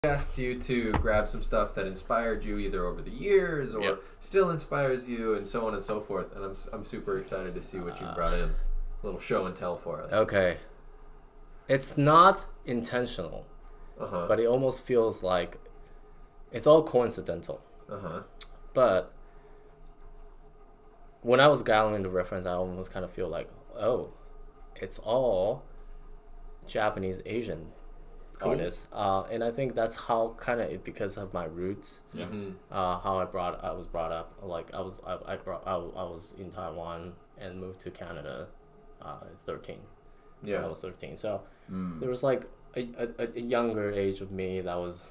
asked you to grab some stuff that inspired you either over the years or still inspires you, and so on and so forth. And I'm super excited to see what you brought in. A little show and tell for us. Okay. It's not intentional, but it almost feels like it's all coincidental. But when I was gathering the reference, I almost kind of feel like, oh, it's all Japanese Asian artists, and I think that's how kind of because of my roots, how I was brought up. Like I was in Taiwan and moved to Canada at 13. When I was 13, so there was like a younger age of me that was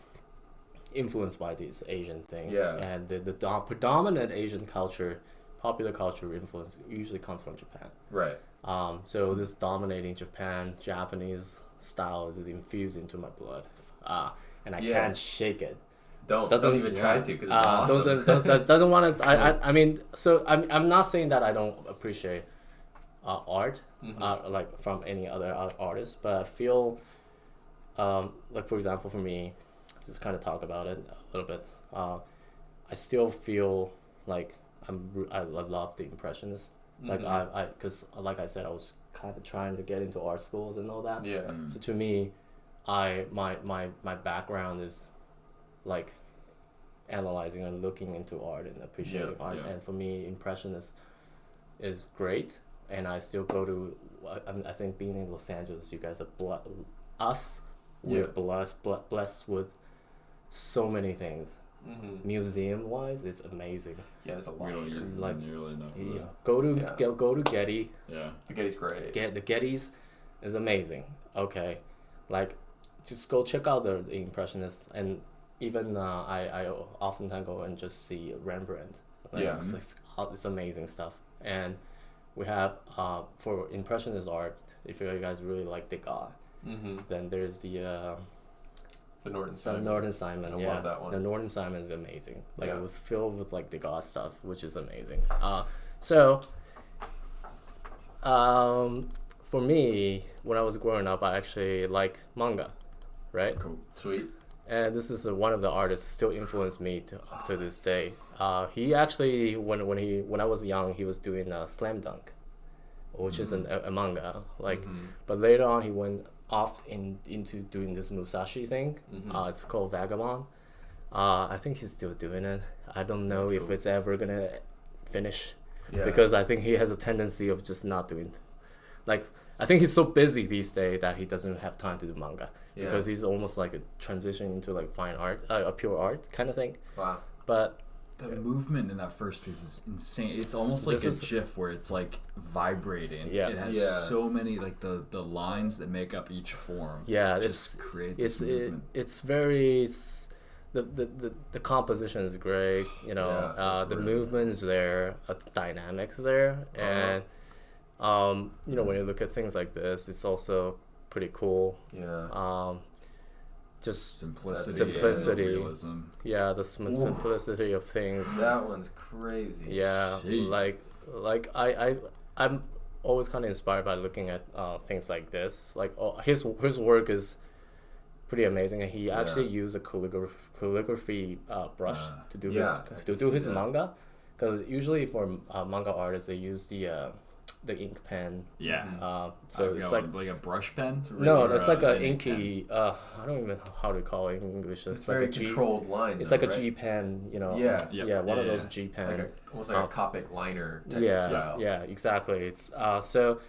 influenced by this Asian thing, and the predominant Asian culture, popular culture influence usually comes from Japan, right? So this dominating Japanese style is infused into my blood, and I can't shake it. Don't even try to, because it's awesome. Doesn't want to. I mean, so I'm not saying that I don't appreciate art, like from any other artist, but I feel, like for example, for me, just kind of talk about it a little bit. I still feel like I love the Impressionists. Like because like I said, I was kind of trying to get into art schools and all that. So to me, my background is like analyzing and looking into art and appreciating art. And for me, Impressionist is great. And I still go to. I think being in Los Angeles, you guys are we're blessed with so many things. Museum wise, it's amazing. Yeah, there's a lot. We don't use like nearly enough. Go to Getty. Yeah, the Getty's great. The Getty's is amazing. Okay, like just go check out the Impressionists, and even I oftentimes go and just see Rembrandt. Like, it's amazing stuff. And we have for Impressionist art, if you guys really like Degas, then there's the Norton Simon. I love that one. The Norton Simon is amazing. Like it was filled with like Degas stuff, which is amazing. So for me, when I was growing up, I actually like manga, right? Cool. Sweet. And this is one of the artists still influenced me up to this day. He actually, when I was young, he was doing Slam Dunk, which is a manga. Like, but later on, he went off into doing this Musashi thing. It's called Vagabond. I think he's still doing it. I don't know if it's ever gonna finish, because I think he has a tendency of just not doing. Like, I think he's so busy these days that he doesn't have time to do manga. Because he's almost like a transition into like fine art, a pure art kind of thing. Wow. But the movement in that first piece is insane. It's almost like a GIF where it's like vibrating. It has so many like the lines that make up each form. It's very the composition is great. You know, the movement is there, the dynamics there, and you know, when you look at things like this, it's also pretty cool. Just simplicity. Realism. The simplicity of things. That one's crazy. Jeez. like I'm always kind of inspired by looking at things like this. Like his work is pretty amazing, and he actually used a calligraphy brush to do his manga. Because usually for manga artists, they use the ink pen. So it's like a brush pen? No, it's like an inky. I don't even know how to call it in English. It's like very controlled line. It's like a G pen, you know. One of those G pens. Like almost like a Copic liner type style. Yeah, exactly. It's so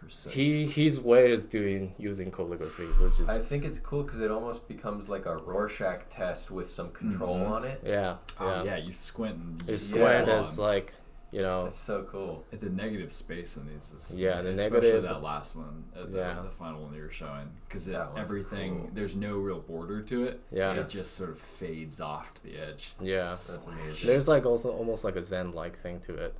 his way is using calligraphy, which is. I think it's cool because it almost becomes like a Rorschach test with some control on it. You squint. You squint as like. You know, it's so cool. The negative space in these is the especially negative. That last one, the final one that you're showing, because everything there's no real border to it. It just sort of fades off to the edge. That's amazing. There's like also almost like a Zen-like thing to it.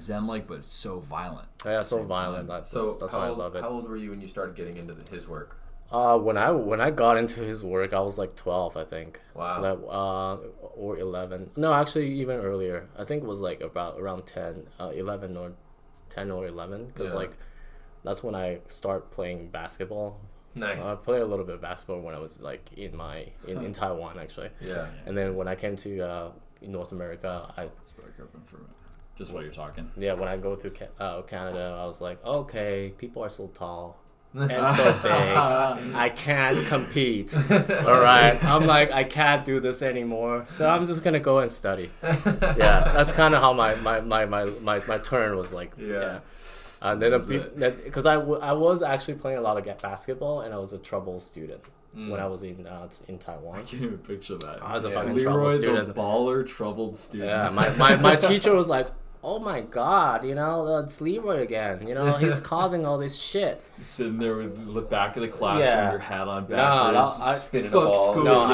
Zen-like, but it's so violent. So violent. That's why I love it. How old were you when you started getting into his work? When I got into his work, I was like 12, I think. Wow. Or 11. No, actually even earlier. I think it was like around 10, 11 or 10 or 11, because like that's when I start playing basketball Nice. I played a little bit of basketball when I was like in Taiwan actually. Yeah. And then when I came to North America, Just while you're talking. Yeah, when I go to Canada, I was like, okay, people are so tall and so big. I can't compete. All right, I'm like, I can't do this anymore. So I'm just gonna go and study. Yeah, that's kind of how my turn was like. Yeah. And then because I was actually playing a lot of basketball, and I was a trouble student when I was in Taiwan. I can't even picture that. I was a fucking trouble Leroy, student. the baller, troubled student. Yeah, my teacher was like, oh my god, it's Leroy again. He's causing all this shit. Sitting there with the back of the classroom, Yeah. your hat on No, backwards, spinning a fuck ball. school. No,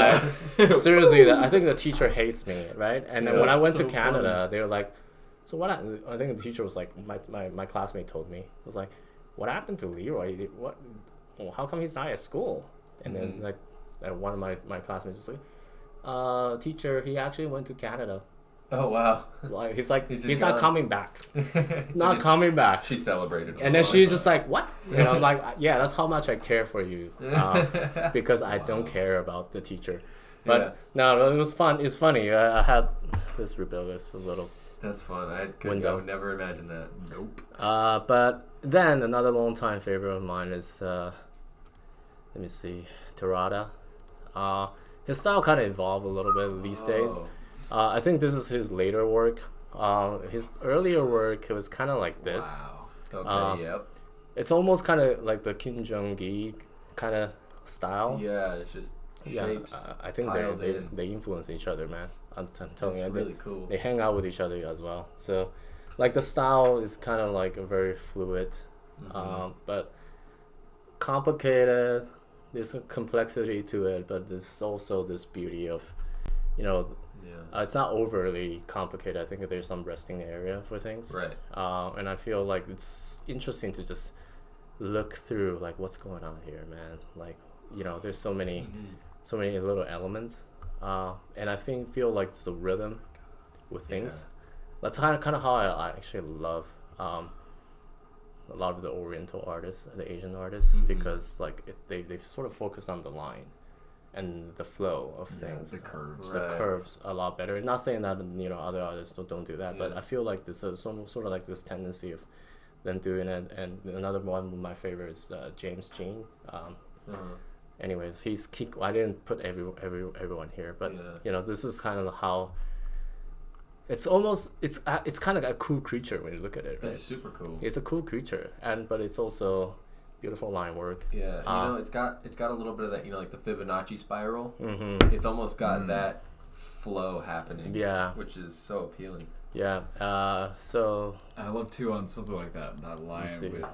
yeah. Seriously, I think the teacher hates me, right? And then Yeah, when I that's went to so Canada, they were like, so what? I think the teacher was like, my classmate told me, was like, what happened to Leroy? What? Well, how come he's not at school? And then like one of my classmates was like, teacher, he actually went to Canada. Oh wow. Like he's like, He's he's just not gone. coming back. Not coming back. She celebrated. And then she's just like, what? I'm like, yeah, that's how much I care for you. Because I don't care about the teacher. But no, it was fun. It's funny. I had this rebellious a little. That's fun. I Window. would never imagine that. Nope. But then another long time favorite of mine is, let me see, Terada. His style kind of evolved a little bit these days. I think this is his later work. His earlier work, it was kind of like this. Wow. Okay. Yep. It's almost kind of like the Kim Jong-gi kind of style. Yeah. It's just shapes. I think piled in. they influence each other, man. I'm telling you, It's really cool. they hang out with each other as well. So, like the style is kind of like a very fluid, but complicated. There's a complexity to it, but there's also this beauty of, it's not overly complicated. I think there's some resting area for things. Right. And I feel like it's interesting to just look through like what's going on here, man. Like, there's so many little elements. And I feel like it's the rhythm with things. That's kind of how I actually love a lot of the Oriental artists, the Asian artists, because like they sort of focus on the line and the flow of things, the curves. the curves a lot better. Not saying that other artists don't do that, but I feel like there's some sort of like this tendency of them doing it. And another one of my favorites, James Jean. Anyways, I didn't put everyone here, but this is kind of how it's kind of a cool creature when you look at it, right? It's super cool. It's a cool creature, but it's also beautiful line work. Yeah, it's got a little bit of that, like the Fibonacci spiral. It's almost got that flow happening. Yeah, which is so appealing. Yeah. So I love too on something like that line with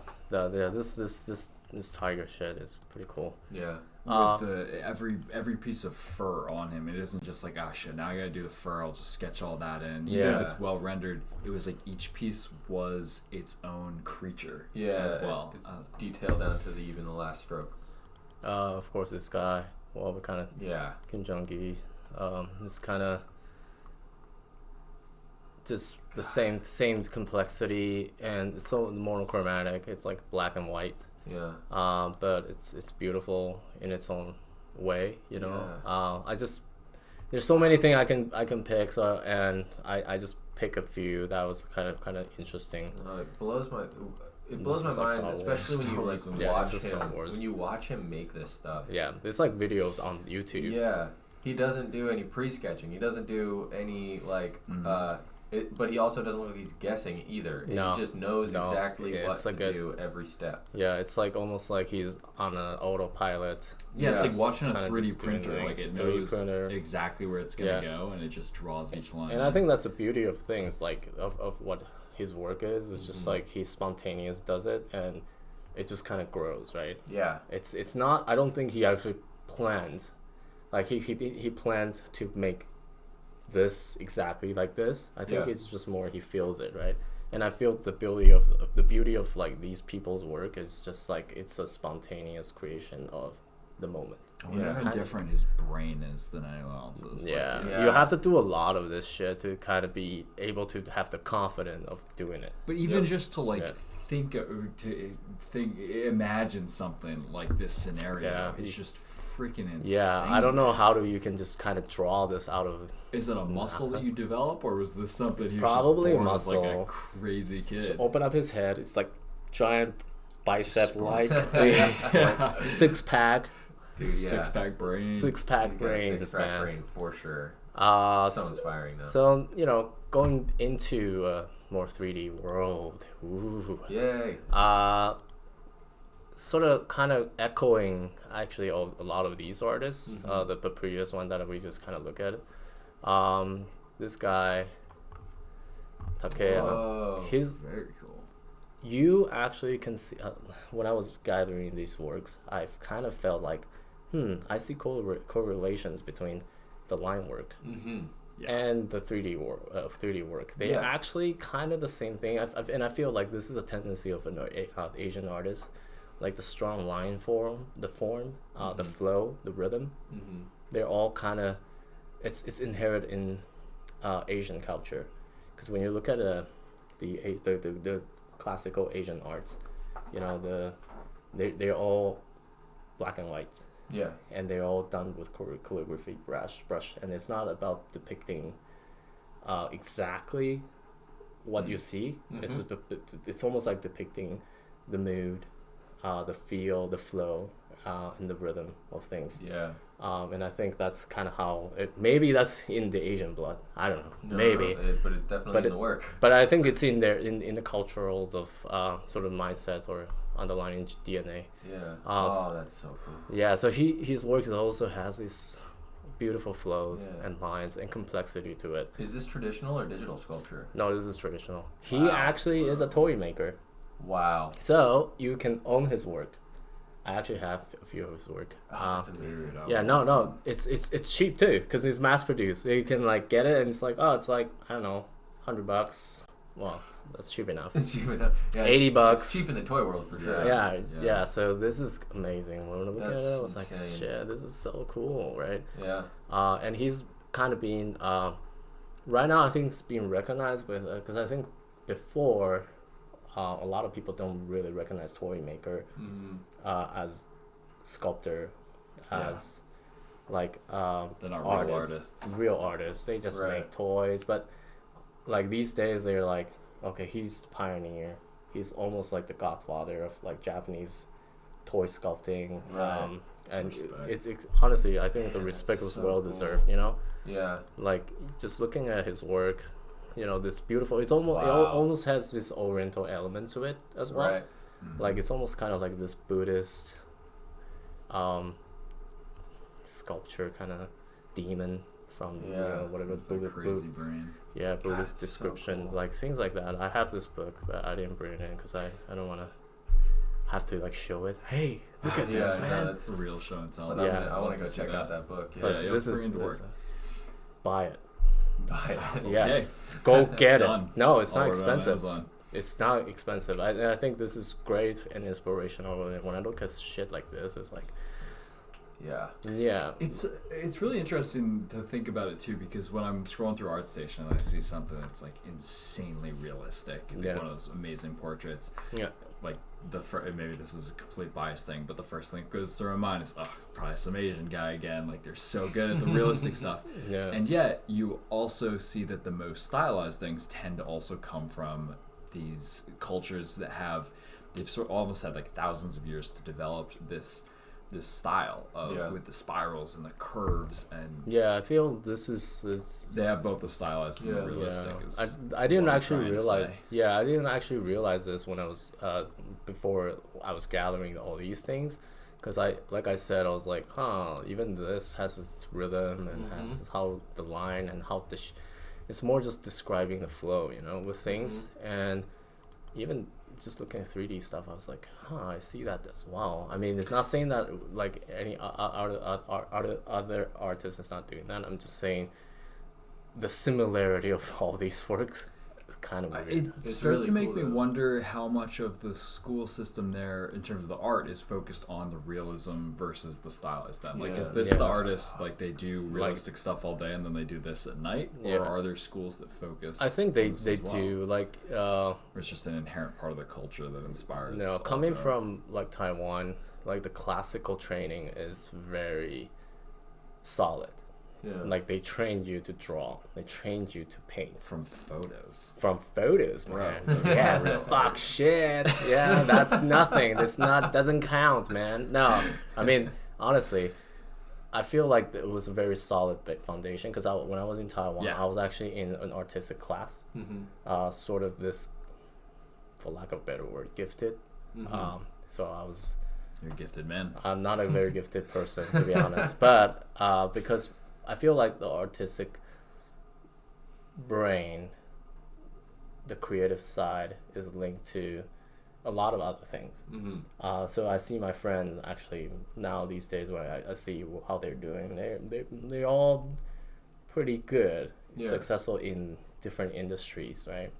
this tiger shit is pretty cool. Yeah. With every piece of fur on him, it isn't just like, shit, now I gotta do the fur, I'll just sketch all that in. Even if it's well rendered, it was like each piece was its own creature. As well. Detailed down to even the last stroke. Of course, this guy, well, the kind of Kim Jong-gi, it's kind of just the same complexity, and it's so monochromatic. It's like black and white. Yeah. But it's beautiful in its own way, there's so many things I can pick, and I just pick a few that was kind of interesting. It blows my mind, especially when you watch him make this stuff. Yeah, there's like videos on YouTube. Yeah, he doesn't do any pre-sketching. He doesn't do any but he also doesn't look like he's guessing either. No, he just knows exactly what to like do every step. Yeah, it's like almost like he's on an autopilot. Yeah, it's like watching a 3D just doing printer. Like it 3D knows printer. exactly where it's gonna go, and it just draws each line. And I think that's the beauty of things, like of what his work is. It's just like he spontaneous does it, and it just kind of grows, right? Yeah. It's not. I don't think he actually planned. Like he planned to make this exactly like this. I think it's just more he feels it, right? And I feel the beauty of like these people's work is just like it's a spontaneous creation of the moment. I wonder how different his brain is than anyone else's. Yeah. You have to do a lot of this shit to kind of be able to have the confidence of doing it. But even just to imagine something like this scenario. It's just freaking insane. Yeah, I don't know how you can just kind of draw this out of. Is it a muscle that you develop, or was this something It's he probably was just born muscle. as like a crazy kid? Just open up his head. It's like giant bicep like Yeah. six pack. Dude, yeah. Six-pack brain. Six pack He's got a brain. This six-pack man. brain for sure. So inspiring though. So going into a more 3D world. Ooh. Yay. Sort of kind of echoing actually a lot of these artists. Mm-hmm. The previous one that we just kind of look at. This guy, Takea. Whoa. Very cool. You actually can see when I was gathering these works, I kind of felt like, I see correlations between the line work and the 3D work. They are actually kind of the same thing. And I feel like this is a tendency of an Asian artist, like the strong line form, the flow, the rhythm. They're all kind of, it's inherent in Asian culture, because when you look at the classical Asian arts, they're all black and white. Yeah. And they're all done with calligraphy brush, and it's not about depicting exactly what you see. It's almost like depicting the mood, the feel, the flow, and the rhythm of things. Yeah. And I think that's kind of how maybe that's in the Asian blood. I don't know. Maybe. But it's definitely in the work. But I think it's in there in the culturals of sort of mindset or underlying DNA. Yeah. That's so cool. Yeah. So his work also has these beautiful flows and lines and complexity to it. Is this traditional or digital sculpture? No, this is traditional. He actually is a toy maker. Wow. So you can own his work. I actually have a few of his work. That's amazing. Yeah, no, it's cheap too, because it's mass produced. You can like get it, and it's like, I don't know, $100. Well, that's cheap enough. It's cheap enough. Yeah, $80. It's cheap in the toy world for sure. Yeah. So this is amazing. When I look at it, I was like, insane. shit, this is so cool, right? Yeah. And he's kind of being right now. I think it's being recognized with because I think before. A lot of people don't really recognize toy maker as sculptor, as like they're not artists. Real artists. They just make toys. But like these days, they're like, okay, he's the pioneer. He's almost like the godfather of like Japanese toy sculpting. And it's honestly, I think the respect was well deserved. Yeah. Like just looking at his work. This beautiful. It almost has this Oriental element to it as well. Right. Like it's almost kind of like this Buddhist, sculpture kind of demon from whatever crazy brain. Yeah, Buddhist description, so cool. Like things like that. I have this book, but I didn't bring it in because I don't want to have to like show it. Hey, look at this, man. That's a real show and tell. I want to go check out that book. Yeah. But this is buy it. Buy it. Yes, go get it. Done. No, it's not expensive. It's not expensive. And I think this is great and inspirational. When I look at shit like this, it's like, yeah. It's really interesting to think about it too, because when I'm scrolling through ArtStation and I see something that's like insanely realistic, one of those amazing portraits. Yeah. Like maybe this is a complete bias thing, but the first thing that goes through my mind is, probably some Asian guy again. Like they're so good at the realistic stuff. Yeah. And yet you also see that the most stylized things tend to also come from these cultures that they've sort of almost had like thousands of years to develop this style of with the spirals and the curves and I feel this is they have both the stylized and the realistic. I didn't actually realize I didn't actually realize this when I was before I was gathering all these things, because like I said, I was like, even this has its rhythm and has how the line and how it's more just describing the flow, with things. And even just looking at 3D stuff, I was like, I see that as well. I mean, it's not saying that like any other artist is not doing that. I'm just saying the similarity of all these works it's kind of weird. It starts to make me wonder how much of the school system there, in terms of the art, is focused on the realism versus the stylized. Then, like, is this the artists, like, they do realistic stuff all day and then they do this at night, or are there schools that focus? I think they do, like, or it's just an inherent part of the culture that inspires. No, coming from like Taiwan, like the classical training is very solid. Yeah. Like they trained you to draw, they trained you to paint from photos. Man. Yeah, fuck shit. Yeah, that's nothing. It's not doesn't count, man. No, I mean honestly, I feel like it was a very solid foundation because when I was in Taiwan, I was actually in an artistic class, sort of this, for lack of a better word, gifted. So I was. You're a gifted man. I'm not a very gifted person, to be honest, but because I feel like the artistic brain, the creative side, is linked to a lot of other things. So I see my friends actually now these days when I see how they're doing. They're all pretty good, successful in different industries, right?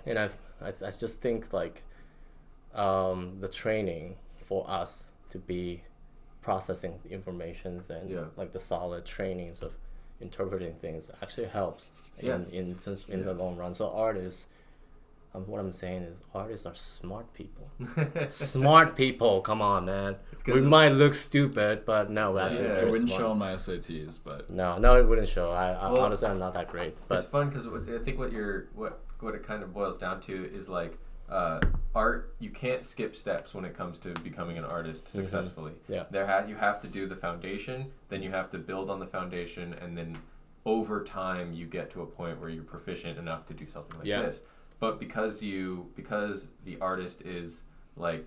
And I just think like the training for us to be processing the informations and like the solid trainings of interpreting things actually helps in the long run. So artists, what I'm saying is artists are smart people. Smart people, come on, man. We might look stupid, but no, actually it wouldn't show on my SATs, but no, it wouldn't show. Honestly, I'm not that great. But it's fun because I think what it kind of boils down to is like art. You can't skip steps when it comes to becoming an artist successfully. You have to do the foundation, then you have to build on the foundation, and then over time you get to a point where you're proficient enough to do something like this. But because the artist is like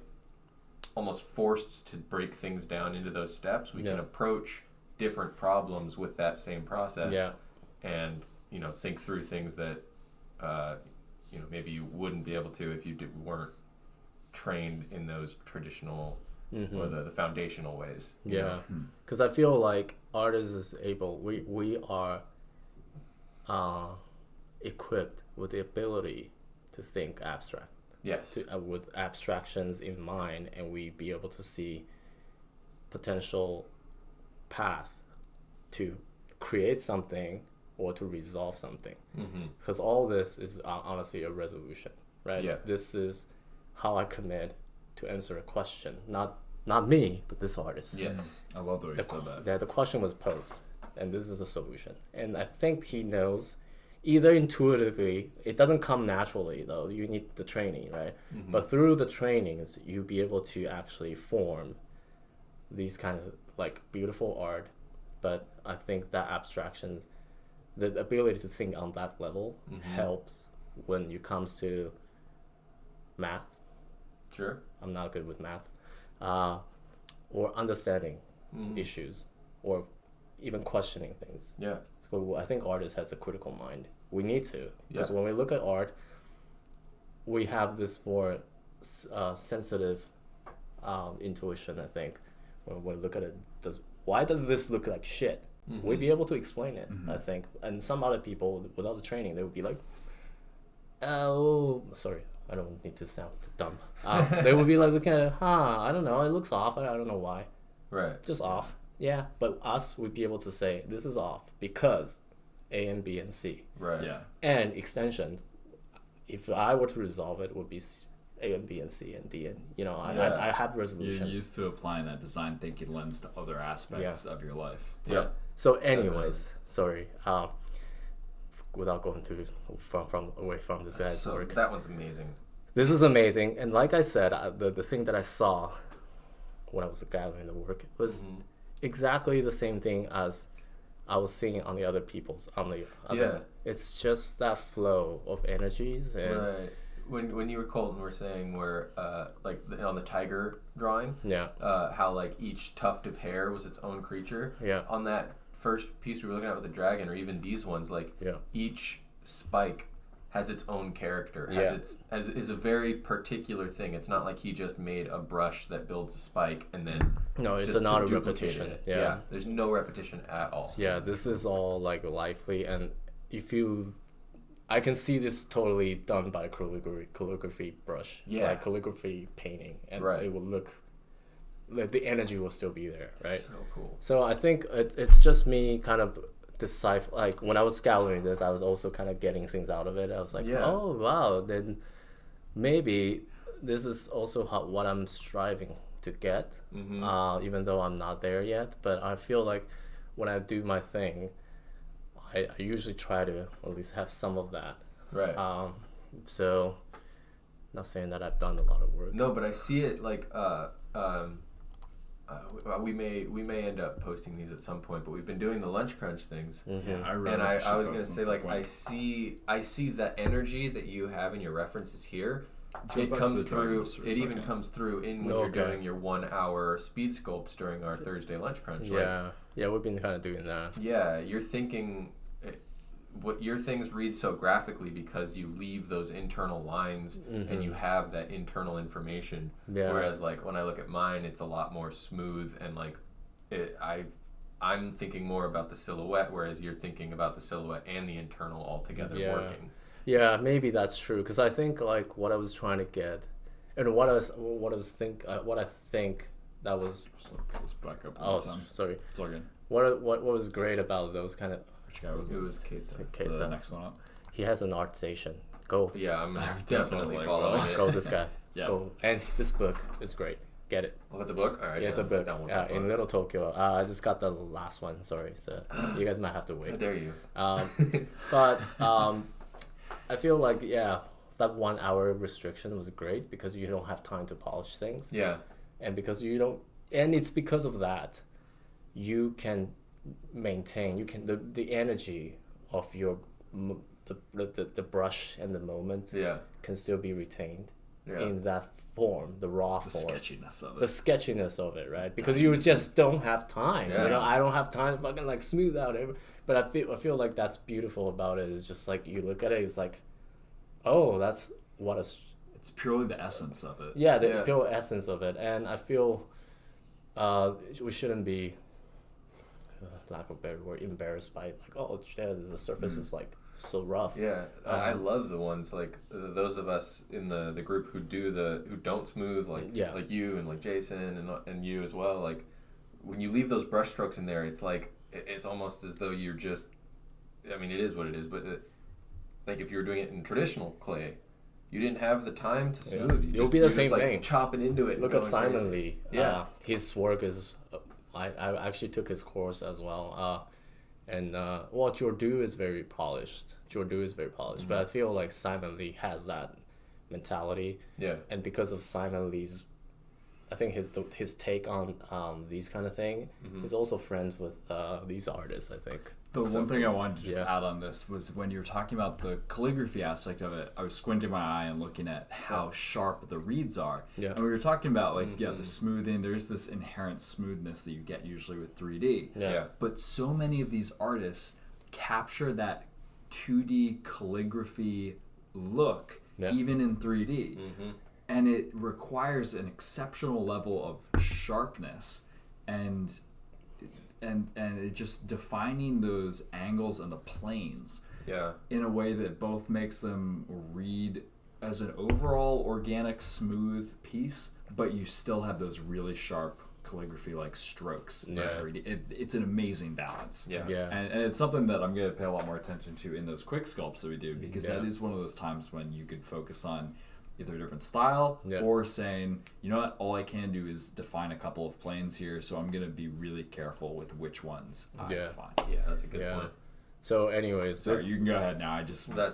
almost forced to break things down into those steps, we can approach different problems with that same process, and think through things that maybe you wouldn't be able to if you weren't trained in those traditional or the foundational ways. Because I feel like artists is able. We are equipped with the ability to think abstract. Yes. With abstractions in mind, and we be able to see potential path to create something or to resolve something. Because all this is honestly a resolution, right? Yeah. This is how I commit to answer a question. Not me, but this artist. Yes. I love the way you said that. The question was posed, and this is a solution. And I think he knows, either intuitively, it doesn't come naturally though, you need the training, right? But through the trainings, you'll be able to actually form these kinds of like beautiful art. But I think that abstractions, the ability to think on that level helps when it comes to math. Sure. I'm not good with math. Or understanding issues, or even questioning things. Yeah. So I think artists has a critical mind. We need to, because when we look at art, we have this more sensitive intuition. I think when we look at it, why does this look like shit? We'd be able to explain it. I think, and some other people without the training, they would be like, "Oh, sorry, I don't need to sound dumb." They would be like looking at it, I don't know, it looks off. I don't know why. Right. Just off. Yeah, but us would be able to say this is off because A and B and C. Right. Yeah. And extension, if I were to resolve it, would be A and B and C and D, and I have resolutions. You're used to applying that design thinking lens to other aspects of your life. Yeah. So, anyways, sorry. Without going too away from this guy's work. That one's amazing. This is amazing, and like I said, the thing that I saw when I was gathering the work was exactly the same thing as I was seeing on the other people's It's just that flow of energies. And right. When you were Colton were saying where like on the tiger drawing, how like each tuft of hair was its own creature. Yeah. On that first piece we were looking at with the dragon, or even these ones, like each spike has its own character. Is a very particular thing. It's not like he just made a brush that builds a spike and then it's not a repetition. Yeah. There's no repetition at all. Yeah, this is all like lively, and if you I can see this totally done by calligraphy brush, like calligraphy painting, and it will look like the energy will still be there, right? So cool. So I think it's just me kind of decipher. Like when I was scouring this, I was also kind of getting things out of it. I was like, oh wow, then maybe this is also what I'm striving to get, even though I'm not there yet. But I feel like when I do my thing, I usually try to at least have some of that. Right. So, not saying that I've done a lot of work. No, but I see it like we may end up posting these at some point, but we've been doing the lunch crunch things. Yeah, I was gonna say like I see the energy that you have in your references here. It comes through. It even comes through in when you're doing your 1 hour speed sculpts during our Thursday lunch crunch. Yeah, we've been kind of doing that. Yeah, you're thinking. What your things read so graphically because you leave those internal lines and you have that internal information. Yeah. Whereas like when I look at mine, it's a lot more smooth and like I'm thinking more about the silhouette, whereas you're thinking about the silhouette and the internal all together working. Yeah, maybe that's true because I think like what I was trying to get, and what I think that was. Back up. Sorry. It's all good. What was great about those kind of. Which guy was this? It was Keita. The next one up. He has an art station. Go. Yeah, I'm definitely following it. Go, this guy. Go. And this book is great. Get it. Oh, it's a book? All right. Yeah, it's a book. In Little Tokyo. I just got the last one. Sorry. So you guys might have to wait. How dare you? But I feel like, that 1 hour restriction was great because you don't have time to polish things. Yeah. And because you don't, and it's because of that, you can maintain, the energy of your, the brush and the moment can still be retained in that form, the raw form. The sketchiness of it. Right? Because you just don't have time. Yeah. I don't have time to fucking like smooth out everything. But I feel like that's beautiful about it. It's just like you look at it, it's like, oh, that's what it's purely the essence of it. Yeah, the pure essence of it. And I feel we shouldn't be, lack of a better word, embarrassed by like, oh, the surface is like so rough. Yeah, I love the ones like those of us in the group who don't smooth like you and like Jason and you as well. Like when you leave those brush strokes in there, it's like it's almost as though you're just. I mean, it is what it is, but like if you were doing it in traditional clay, you didn't have the time to smooth. It'll be the same thing. Chopping into it. Look at Simon Lee. Yeah, his work is. I actually took his course as well. And Jordu is very polished. But I feel like Simon Lee has that mentality. Yeah. And because of Simon Lee's, I think his take on these kind of thing, he's also friends with these artists, I think. The one thing I wanted to just add on this was when you were talking about the calligraphy aspect of it, I was squinting my eye and looking at how sharp the reeds are. Yeah. And we were talking about like, the smoothing, there's this inherent smoothness that you get usually with 3D. Yeah. But so many of these artists capture that 2D calligraphy look, even in 3D. And it requires an exceptional level of sharpness and it just defining those angles and the planes in a way that both makes them read as an overall organic smooth piece, but you still have those really sharp calligraphy like strokes. It's an amazing balance. And it's something that I'm going to pay a lot more attention to in those quick sculpts that we do, because that is one of those times when you could focus on either a different style or saying, you know what, all I can do is define a couple of planes here, so I'm going to be really careful with which ones I define. Yeah, that's a good point. So anyways, sorry, you can go ahead now.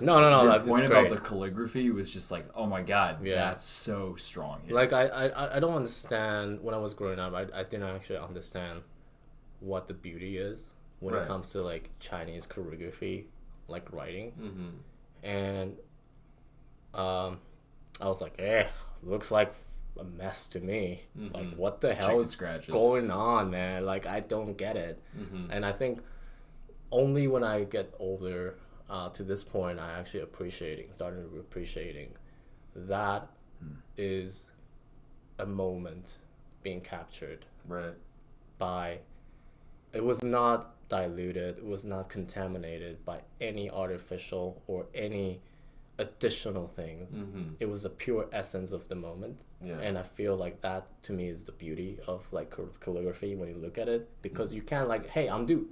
No, your point about the calligraphy was just like, oh my god, that's so strong here. Like I don't understand, when I was growing up, I didn't actually understand what the beauty is when it comes to like Chinese calligraphy, like writing. And I was like, looks like a mess to me. Like, what the hell is going on, man? Like, I don't get it. And I think only when I get older, to this point, I actually started appreciating that is a moment being captured by. It was not diluted, it was not contaminated by any artificial or any additional things. It was the pure essence of the moment. And I feel like that to me is the beauty of like calligraphy when you look at it, because you can't like, hey, I'm due.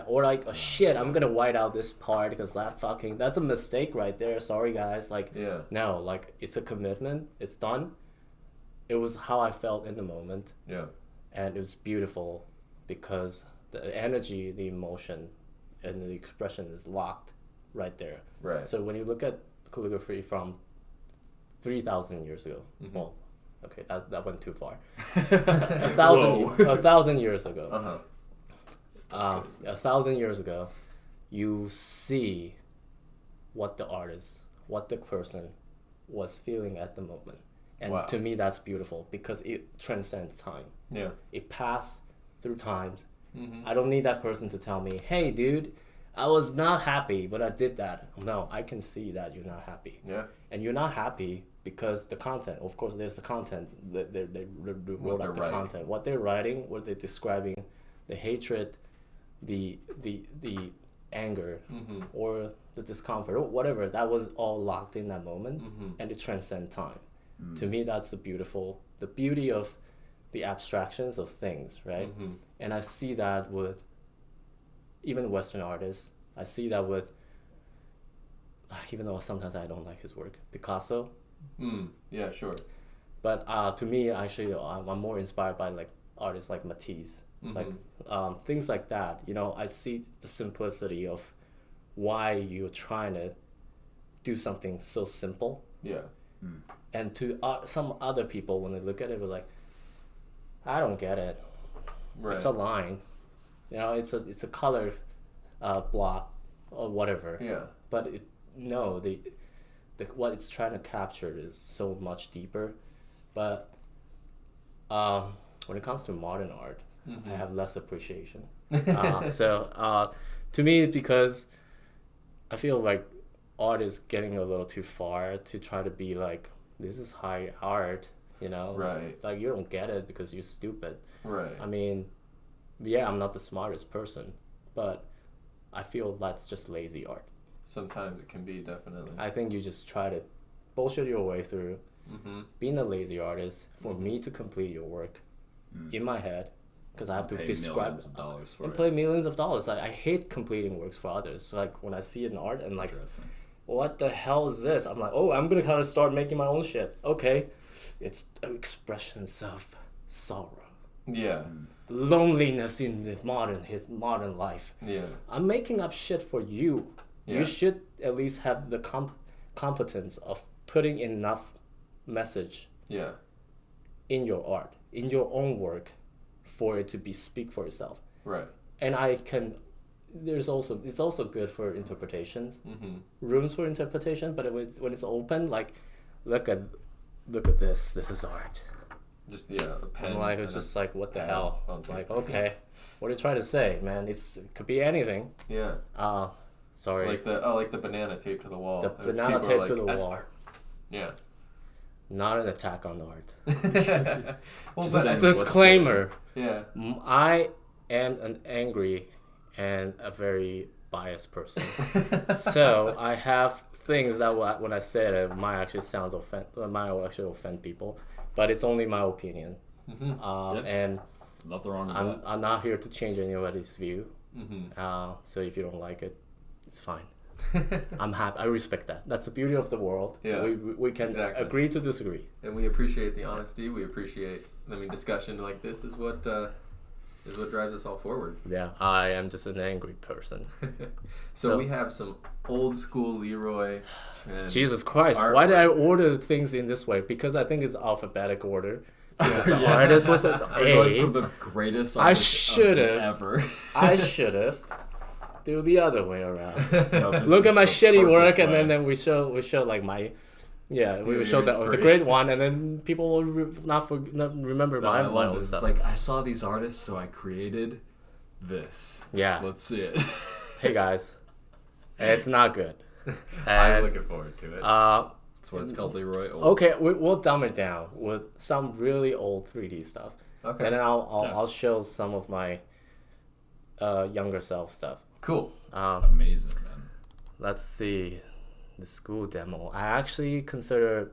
Or like, oh shit, I'm gonna white out this part because that's a mistake right there, sorry guys. Like, no, like it's a commitment, it's done. It was how I felt in the moment. And it was beautiful because the energy, the emotion, and the expression is locked right there. So when you look at calligraphy from 3,000 years ago, well, okay, that went too far. a thousand years ago. 1,000 years ago, you see what the artist, what the person was feeling at the moment. And to me, that's beautiful because it transcends time. It passed through times. I don't need that person to tell me, hey, dude, I was not happy, but I did that. No, I can see that you're not happy. And you're not happy because the content, of course, there's the content. They wrote up the content. What they're writing, what they're describing, the hatred, the anger, or the discomfort, or whatever, that was all locked in that moment, and it transcends time. To me, that's the beauty of the abstractions of things, right? And I see that with even Western artists. I see that with, even though sometimes I don't like his work, Picasso. Yeah, sure. But to me, actually, I'm more inspired by like artists like Matisse, like things like that. You know, I see the simplicity of why you're trying to do something so simple. And to some other people, when they look at it, they're like, I don't get it. It's a line. You know, it's a color block or whatever. But the what it's trying to capture is so much deeper. But when it comes to modern art, I have less appreciation. So to me, because I feel like art is getting a little too far to try to be like, this is high art, you know? Like you don't get it because you're stupid. I mean, yeah, I'm not the smartest person, but I feel that's just lazy art. Sometimes it can be, definitely. I think you just try to bullshit your way through being a lazy artist for me to complete your work in my head, because I have to describe and pay millions of dollars. I hate completing works for others. So like when I see an art and like, what the hell is this? I'm like, oh, I'm gonna kind of start making my own shit. Okay, it's expressions of sorrow. Loneliness in the modern life. I'm making up shit for you. You should at least have the competence of putting enough message in your art, in your own work, for it to speak for itself. And it's also good for interpretations, rooms for interpretation. But when it's open, like, look at this is art. Just a pen. And like, it's just like, what the hell? Like, okay, what are you trying to say, man? It could be anything. Sorry. Like the banana taped to the wall. The banana taped to the wall. Art. Not an attack on the art. Well, just disclaimer. I am an angry and a very biased person. So I have things that when I say it might actually offend people, but it's only my opinion. And nothing wrong with that. I'm not here to change anybody's view. So if you don't like it, it's fine. I'm happy. I respect that. That's the beauty of the world. We can agree to disagree. And we appreciate the honesty. We appreciate, discussion like this is what drives us all forward. I am just an angry person. So we have some old school Leroy. Jesus Christ! Artwork. Why did I order things in this way? Because I think it's alphabetic order. Because the artist was an A. For the greatest I should have ever. I should have. Do the other way around. Look at my shitty work, and then we show like my. We show the great one, and then people will not remember my. I love this. It's like, I saw these artists, so I created this. Let's see it. Hey guys, it's not good. I'm looking forward to it. That's what it's called, Leroy. Okay, we'll dumb it down with some really old 3D stuff. And then I'll show some of my younger self stuff. Cool. Amazing, man. Let's see, the school demo. I actually consider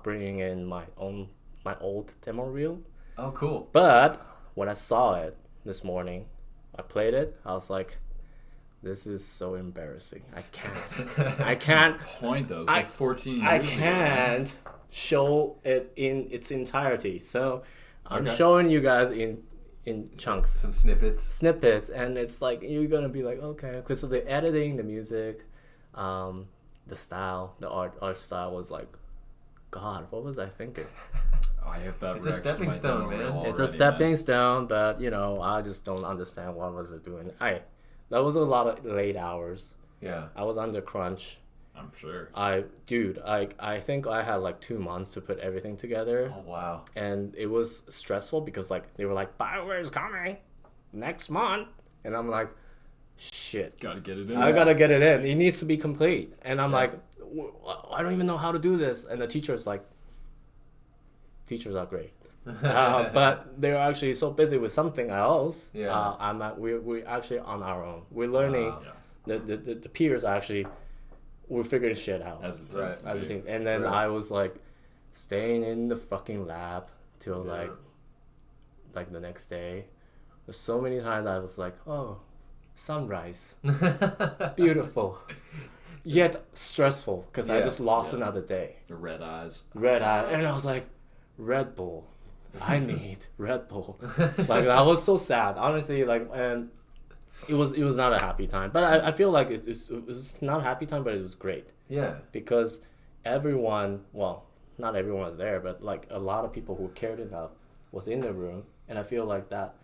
bringing in my old demo reel. Oh, cool. But when I saw it this morning, I played it. I was like, this is so embarrassing. I can't point those like 14 years I can't show it in its entirety. So I'm Okay. showing you guys in chunks, Some snippets. and it's like you're gonna be like, okay, because the editing, the music, the style, the art style was like, God, what was I thinking? I have that. It's a stepping stone, man. It's a stepping stone, but I just don't understand what was it doing. That was a lot of late hours. Yeah. I was under crunch. I'm sure. I think I had like 2 months to put everything together. Oh, wow. And it was stressful because like they were like, BioWare's coming next month, and I'm like, shit, Gotta get it in. I gotta get it in. It needs to be complete. And I'm like, I don't even know how to do this. And the teacher's like, teachers are great. But they're actually so busy with something else. Yeah. We're actually on our own. We're learning. The peers actually, we're figuring shit out As it Right. tends to as a be. team. And then Right. I was like staying in the fucking lab till like the next day. There's so many times I was like, oh, sunrise, beautiful, yet stressful because I Yeah. just lost another day. The red eyes. Red eye, and I was like, Red Bull. I need Red Bull. Like I was so sad, honestly. Like, and it was not a happy time. But I feel like it was not a happy time, but it was great Yeah. because everyone, well, not everyone was there, but like a lot of people who cared enough was in the room, and I feel like that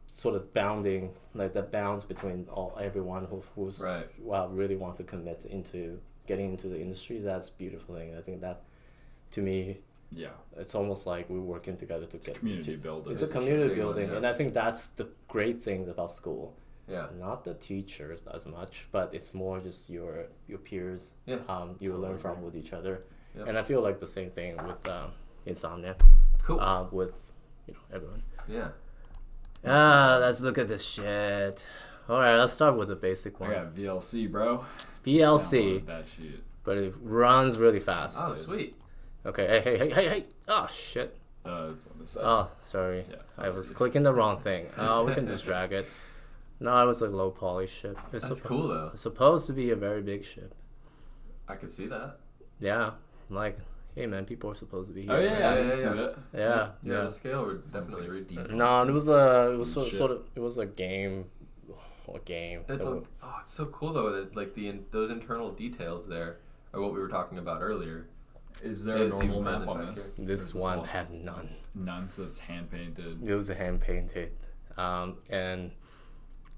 sort of bounding, like the bounds between everyone who's Right. really want to commit into getting into the industry. That's a beautiful thing. I think that, to me, Yeah. it's almost like we're working together to get Community building. It's a It's a community big one, building, yeah. and I think that's the great thing about school. Yeah. Not the teachers as much, but it's more just your peers. Yeah. You learn from with each other, Yep. and I feel like the same thing with Insomniac. Cool. With everyone. Yeah. Let's look at this shit. All right, let's start with the basic I one. got VLC, bro. VLC, Downloaded that shit. but it runs really fast. Oh, sweet. Okay, hey! Oh shit! It's on the side. Oh, sorry. Yeah. I was clicking the wrong thing. We can just drag it. No, it was a low poly ship. That's cool, though. It's supposed to be a very big ship. I could see that. Yeah, like, hey man, people are supposed to be here. Oh yeah, I Yeah, didn't see yeah. that. Yeah. Yeah, the scale would Sounds definitely like read. steam. No, it was a game. It's it's so cool though that like those internal details there are what we were talking about earlier. Is there a It's normal even map present on back this? here. This Or is one all- has none. none, so it's hand painted. It was hand painted, and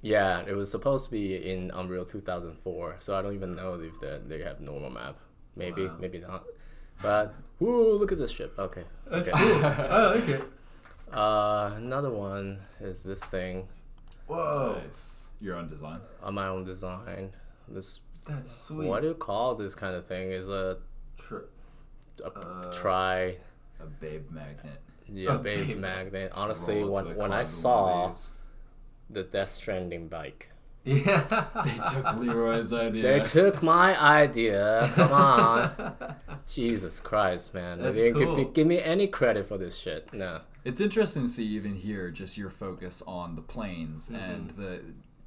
yeah, it was supposed to be in Unreal 2004. So I don't even know if they have normal map. Maybe, Wow. maybe not. But whoo, look at this ship. Okay. That's Okay. cool. I like it. Another one is this thing Whoa. Nice. Your own design. on my own design. This That's sweet. what do you call this kind of thing? Is a try. A babe magnet. Yeah, A babe babe magnet. Honestly, Roll it to the when I closet saw one of these. the Death Stranding bike, Yeah. They took Leroy's idea. they took my idea. Come on, Jesus Christ, man! That's They didn't cool. give me any credit for this shit. No. It's interesting to see even here just your focus on the planes and the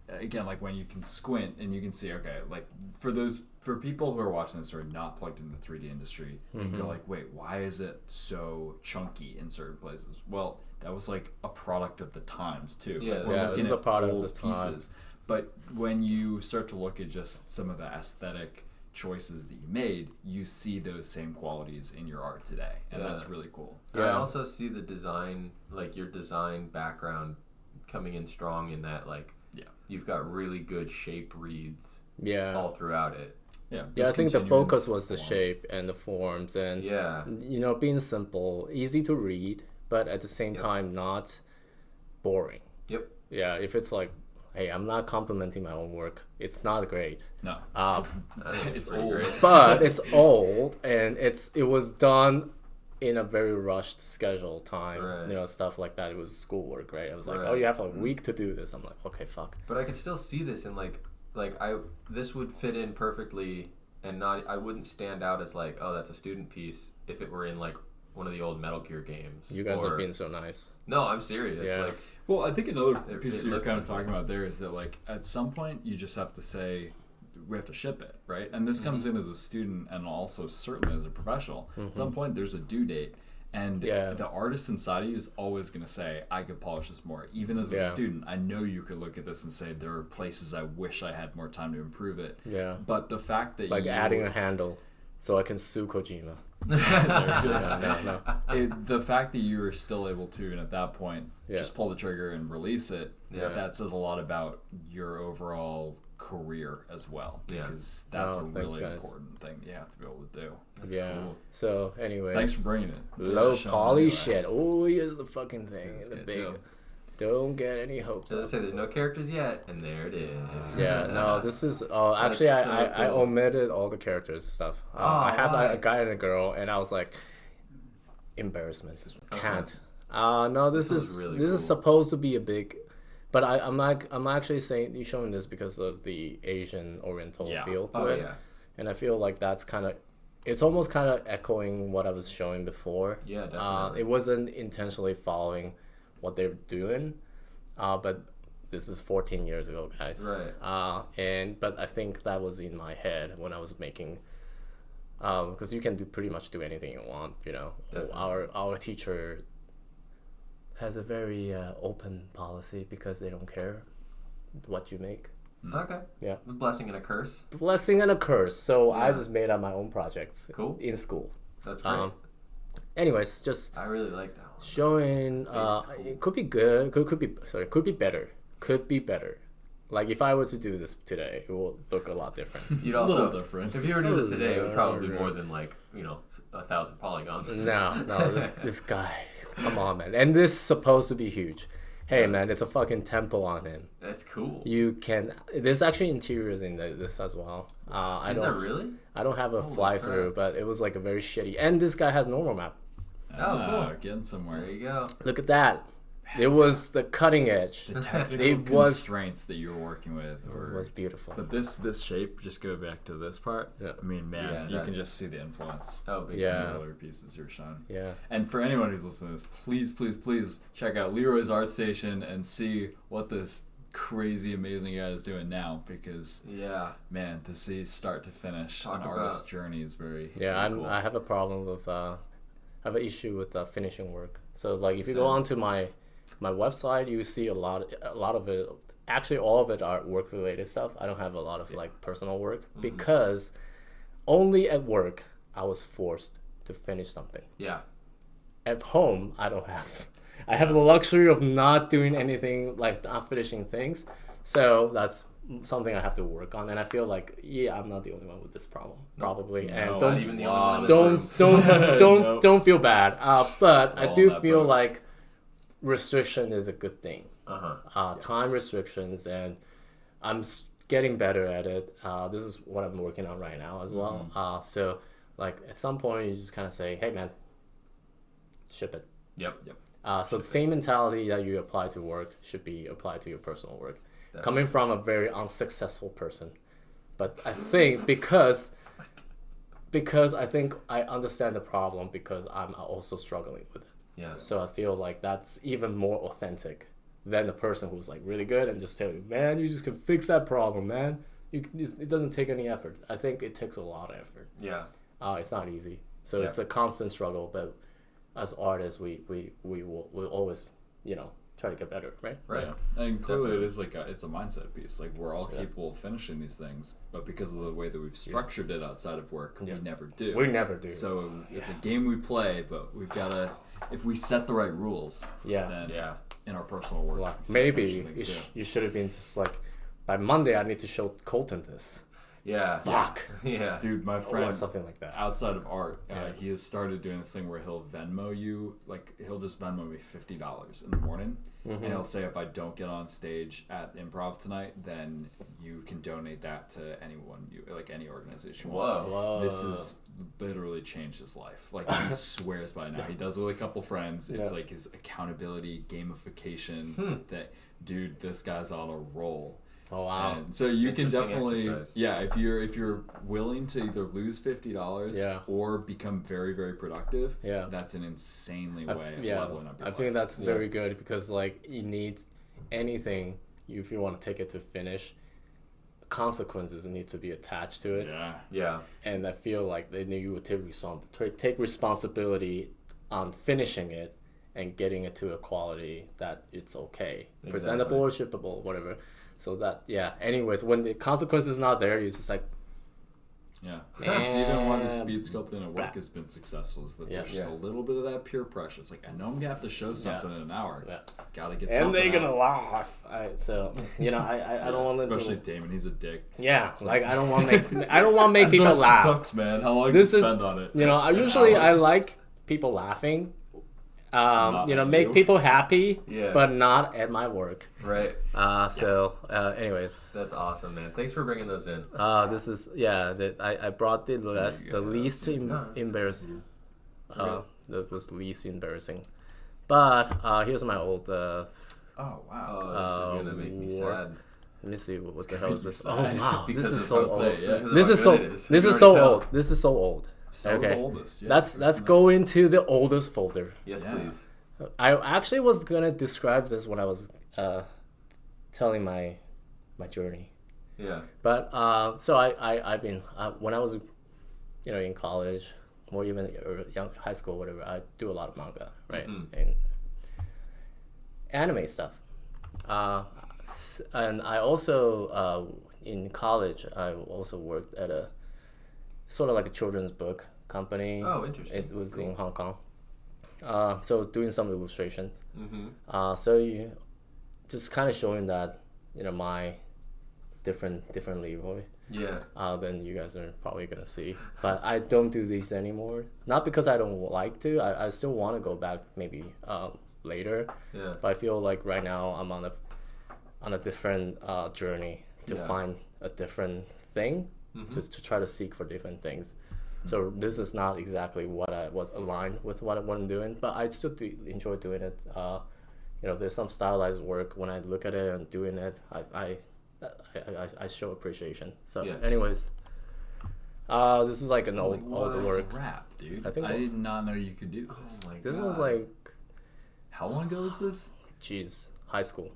again like when you can squint and you can see okay like for people who are watching this who are not plugged into the 3D industry you go like wait why is it so chunky in certain places? Well, that was like a product of the times too. Yeah, We're yeah, looking it's a at product of old the time. But when you start to look at just some of the aesthetic choices that you made, you see those same qualities in your art today, and Yeah. that's really cool. I Yeah. also see the design, like your design background, coming in strong in that like you've got really good shape reads Yeah. all throughout it. Yeah, I just think the continuing focus was the form. shape and the forms and Yeah. being simple, easy to read, but at the same time not boring. Yep. Yeah, if it's like, hey, I'm not complimenting my own work, it's not great. No, I think it's pretty old. great. But it's old and it was done in a very rushed schedule time, stuff like that. It was schoolwork, right? I was like, oh, you have a week to do this. I'm like, okay, fuck. But I could still see this in this would fit in perfectly, and I wouldn't stand out as like, oh, that's a student piece if it were in like one of the old Metal Gear games. You guys are being so nice. No, I'm serious. Yeah. Like, well, I think another piece that you're kind of talking about there is that like at some point you just have to say, we have to ship it, right? And this comes in as a student and also certainly as a professional. At some point there's a due date, and the artist inside of you is always going to say, I could polish this more. Even as a student, I know you could look at this and say, there are places I wish I had more time to improve it. Yeah. But the fact that like adding a handle so I can sue Kojima. The fact that you were still able to, and at that point, just pull the trigger and release it, that says a lot about your overall career as well, because that's a really important thing you have to be able to do. That's cool. So anyway, thanks for bringing it. Low poly shit. Oh, here's the fucking thing. The big too. Don't get any hopes. So say there's no characters yet, and there it is. Yeah, no, this is actually I omitted all the characters stuff. I have a guy and a girl, and I was like, embarrassment. Can't. No, this is really this cool. is supposed to be a big. But I'm actually showing this because of the Asian Oriental feel to it, and I feel like that's it's almost kind of echoing what I was showing before. Yeah, definitely. It wasn't intentionally following what they're doing, but this is 14 years ago, guys. Right. But I think that was in my head when I was making, because you can pretty much do anything you want, Definitely. Our teacher has a very open policy because they don't care what you make. Okay. Yeah. A blessing and a curse. Blessing and a curse. So I just made up my own projects. Cool. In school. That's great. Anyways, just I really like that one. Showing it could be good. Could be better. Could be better. Like if I were to do this today, it will look a lot different. You'd also, a little different. If you were to do this today, it would probably be more than 1,000 polygons. No, this guy. Come on, man. And this is supposed to be huge. Hey, man, it's a fucking temple on him. That's cool. There's actually interiors in this as well. Is there really? I don't have a fly-through, but it was like a very shitty. And this guy has normal map. Oh, cool. Getting somewhere. There you go. Look at that. It was the cutting edge. The technical constraints that you were working with was beautiful. But this shape, just go back to this part. Yeah. I mean, man, you can just see the influence. Oh, big from the other pieces you're showing. Yeah. And for anyone who's listening to this, please, please, please check out Leroy's art station and see what this crazy, amazing guy is doing now. Because man, to see start to finish an artist's journey is very cool. I have a problem with I have an issue with finishing work. So like if you go onto my website, you see a lot of it. Actually, all of it are work related stuff. I don't have a lot of like personal work because only at work I was forced to finish something. Yeah. At home, I don't have. I have the luxury of not doing anything, like not finishing things. So that's something I have to work on, and I feel like I'm not the only one with this problem, probably. And not even the only one. Don't feel bad. But I do feel like restriction is a good thing. Time restrictions, and I'm getting better at it. This is what I'm working on right now as well. So like at some point you just kind of say, hey man, ship it. Yep. So the same mentality that you apply to work should be applied to your personal work. Definitely. Coming from a very unsuccessful person, but I think because I think I understand the problem because I'm also struggling with it. Yeah. So I feel like that's even more authentic than the person who's like really good and just tell you, man, you just can fix that problem, man. It doesn't take any effort. I think it takes a lot of effort. Yeah. It's not easy. So it's a constant struggle, but as artists, we will always, try to get better, right? Right. Yeah. And clearly it is it's a mindset piece. Like we're all capable of finishing these things, but because of the way that we've structured it outside of work, we never do. We never do. So it's a game we play, but we've got to, if we set the right rules, then in our personal work. Well, maybe you should have been just like, by Monday I need to show Colton this. Yeah. Fuck. Yeah. Dude, my friend, or something like that. outside of art, he has started doing this thing where he'll Venmo you, like he'll just Venmo me $50 in the morning, and he'll say if I don't get on stage at improv tonight, then you can donate that to anyone, like any organization. Whoa. This has literally changed his life. Like he swears by now. He does it with a couple friends. It's like his accountability, gamification. That dude, this guy's on a roll. Oh wow! And so you can definitely, exercise. if you're willing to either lose $50 or become very, very productive, that's an insanely way of leveling up your life. I think that's very good because like you need anything if you want to take it to finish, consequences need to be attached to it. Yeah. And I feel like they need you to take responsibility on finishing it and getting it to a quality that it's okay, presentable or shippable, whatever. So that, anyways, when the consequence is not there, you're just like, That's even why the speed sculpting at work has been successful, is that there's just a little bit of that peer pressure. It's like, I know I'm gonna have to show something in an hour. Gotta get something and they're gonna out. laugh. So I don't want them to. Especially Damon, he's a dick. Yeah, like I don't want to make people laugh. Sucks, man. How long do you spend on it? I like people laughing. Make people happy, but not at my work. Right. Anyways. That's awesome, man. Thanks for bringing those in. This is, I brought the least embarrassing. That was least embarrassing. But here's my old. Oh, wow. Oh, this is going to make me sad. Let me see, what the hell is this? Oh, wow. This is so old. This is so old. This is so old. So the oldest. Let's go into the oldest folder. Yes, please. I actually was gonna describe this when I was telling my journey. Yeah. But so I've been when I was in college or even young high school, whatever, I do a lot of manga, right? And anime stuff. And I also in college I also worked at a sort of like a children's book company. Oh, interesting. It was in Hong Kong. So doing some illustrations. So you just kind of showing that my different Leroy. Yeah. Than you guys are probably gonna see. But I don't do these anymore. Not because I don't like to. I still want to go back maybe later. Yeah. But I feel like right now I'm on a different journey to find a different thing. To try to seek for different things. So this is not exactly what I was aligned with what I'm doing, but I still enjoy doing it. There's some stylized work when I look at it and doing it. I show appreciation. So, anyways, this is like an old work. Rap, dude. I did not know you could do this. Oh my this God. was like, how long ago was this? Jeez, high school.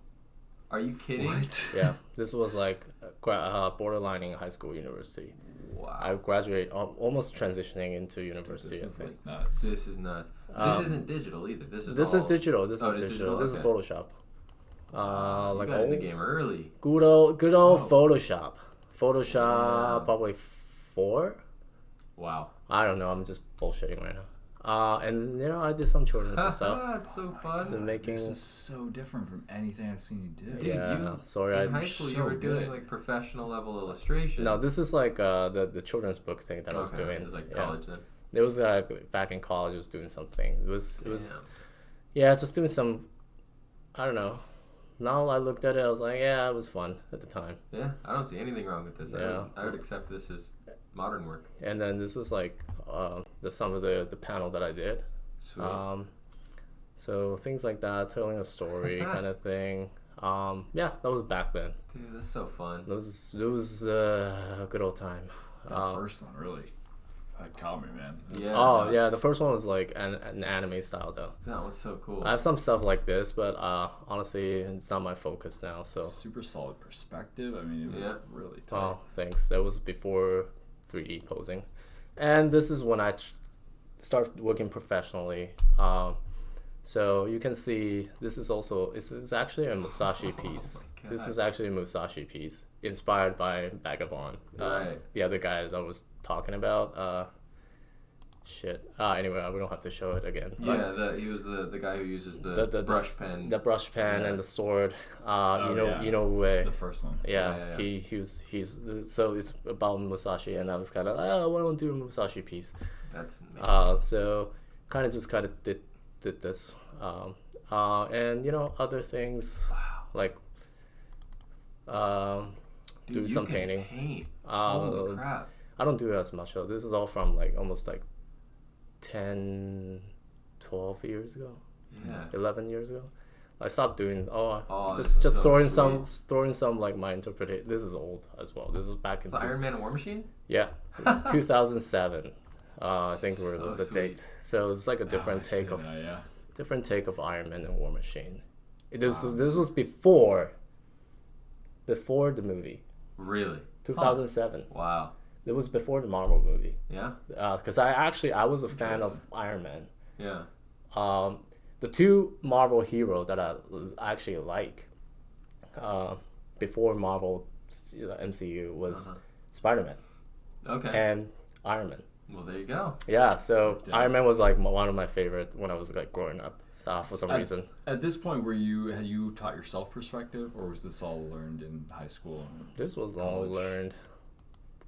Are you kidding? What? Yeah, this was like borderlining high school, university. Wow. I graduated almost transitioning into university. This is I think. like nuts. This is nuts. This isn't digital either. This is digital. This Oh, is it is digital. digital? This is Okay. Photoshop. You Like got in the game early. good old Photoshop. Photoshop probably 4. Wow. I don't know. I'm just bullshitting right now. And I did some children's stuff. That's so fun. So making. This is so different from anything I've seen you do. Dude, in high school you were doing like professional level illustration. No, this is like the children's book thing that I was doing. It was like college then. It was back in college. I was doing something. It was just doing some. I don't know. Now I looked at it, I was like, it was fun at the time. Yeah, I don't see anything wrong with this. I would accept this as modern work. And then this is like some of the panel that I did. Sweet. So things like that, telling a story kind of thing. That was back then. Dude, that's so fun. It was a good old time. The first one really caught me, man. The first one was like an anime style though. That was so cool. I have some stuff like this, but honestly, it's not my focus now. So super solid perspective. I mean, it was really tight. Oh, thanks. That was before 3D posing, and this is when I started working professionally. So you can see this is actually a Musashi piece. This is actually a Musashi piece inspired by Vagabond. Right. The other guy that I was talking about, shit. Anyway, we don't have to show it again. Yeah, he was the guy who uses the brush pen. The brush pen and the sword. The first one. Yeah. He's so it's about Musashi, and I was kind of like, oh, why don't do a Musashi piece? That's amazing. So kind of did this, and other things like do some painting. Paint. Holy crap! I don't do it as much though. This is all from like almost like 10, 12 years ago. Yeah. 11 years ago. I stopped doing just so throwing sweet. throwing some like my interpretation. This is old as well. This is back in Iron Man and War Machine? Yeah. It's 2007. I think was the sweet. date. So it's like a different take of Iron Man and War Machine. This was before the movie. Really? 2007. Wow. It was before the Marvel movie. Yeah. Because I was a fan of Iron Man. Yeah. The two Marvel heroes that I actually like before Marvel MCU was Spider-Man. Okay. And Iron Man. Well, there you go. Yeah, so Iron Man was like one of my favorite when I was like growing up. For some reason. At this point, had you taught yourself perspective, or was this all learned in high school? This was all learned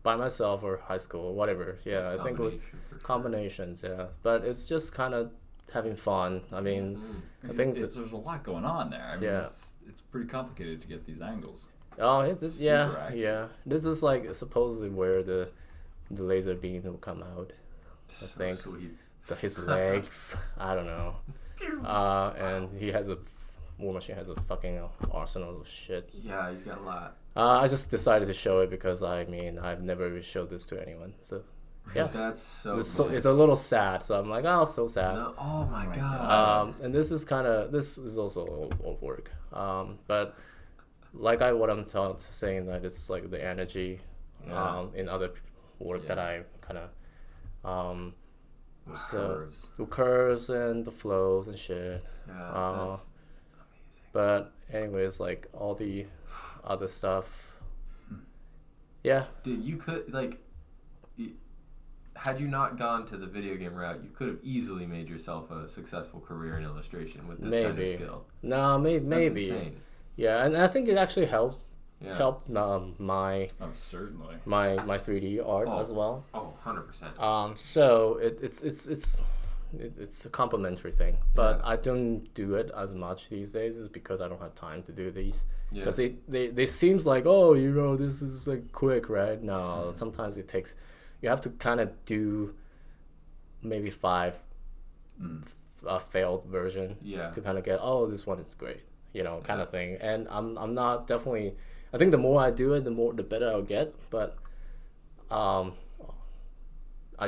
by myself or high school, whatever. Yeah, I think it was combinations. Yeah, but it's just kind of having fun. I mean, I think there's a lot going on there. I mean, it's pretty complicated to get these angles. Oh, this This is like supposedly where the laser beam will come out. I think his legs. I don't know. And War Machine has a fucking arsenal of shit. Yeah, he's got a lot. I just decided to show it because I've never really showed this to anyone. So yeah, that's so. It's a little sad. So I'm like, oh, so sad. No, oh my god. And this is also old work. But like what I'm saying, that it's like the energy, in other work that I kind of the curves and the flows and shit. Yeah, that's amazing. But anyways, like all the other stuff. Yeah. Dude, you could had you not gone to the video game route, you could have easily made yourself a successful career in illustration with this kind of skill. No, maybe. That's insane. Yeah, and I think it actually helped. Yeah. Helped my certainly my 3D art as well. 100%. So it's a complementary thing, but I don't do it as much these days. Is because I don't have time to do these. Because they seems like this is like quick, right? No, sometimes it takes. You have to kind of do maybe 5 failed version to kind of get this one is great, kind of thing. And I'm not definitely. I think the more I do it, the better I'll get. But I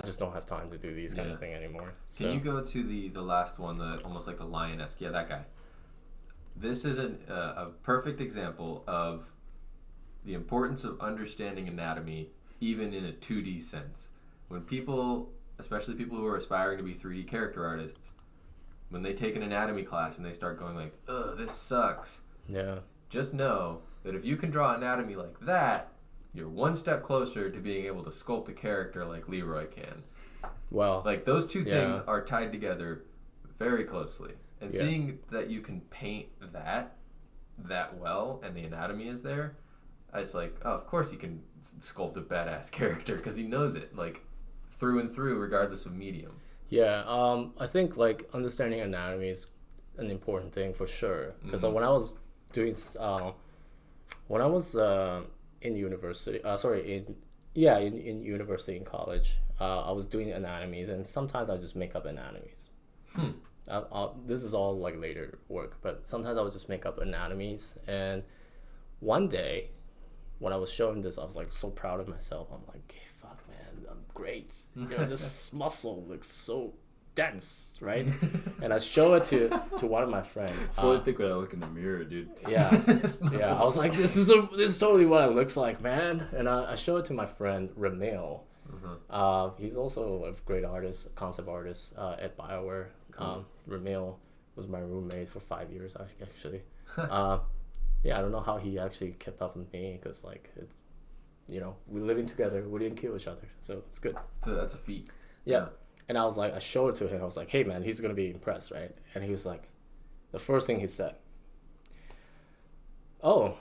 just don't have time to do these kind of thing anymore. Can you go to the last one, almost like the lion-esque? Yeah, that guy. This is a perfect example of the importance of understanding anatomy, even in a 2D sense. When people, especially people who are aspiring to be 3D character artists, when they take an anatomy class and they start going like, "Ugh, this sucks." Yeah. Just know that if you can draw anatomy like that, you're one step closer to being able to sculpt a character like Leroy can. Well, like those two things are tied together very closely. And seeing that you can paint that well and the anatomy is there, it's like, oh, of course he can sculpt a badass character because he knows it like through and through, regardless of medium. Yeah, I think like understanding anatomy is an important thing for sure. Because when I was doing, in university, in university in college, I was doing anatomies, and sometimes I just make up anatomies. This is all like later work, but sometimes I would just make up anatomies. And one day, when I was showing this, I was like so proud of myself. I'm like, fuck, man, I'm great. This muscle looks so dense, right? And I show it to one of my friends. That's what I think when I look in the mirror, dude. Yeah, I was like, this is totally what it looks like, man. And I show it to my friend Ramil. He's also a great artist, concept artist at BioWare. Ramil was my roommate for 5 years, actually. I don't know how he actually kept up with me because, like, we're living together. We didn't kill each other, so it's good. So that's a feat. Yeah. And I was like, I showed it to him. I was like, hey man, he's gonna be impressed, right? And he was like, the first thing he said, oh,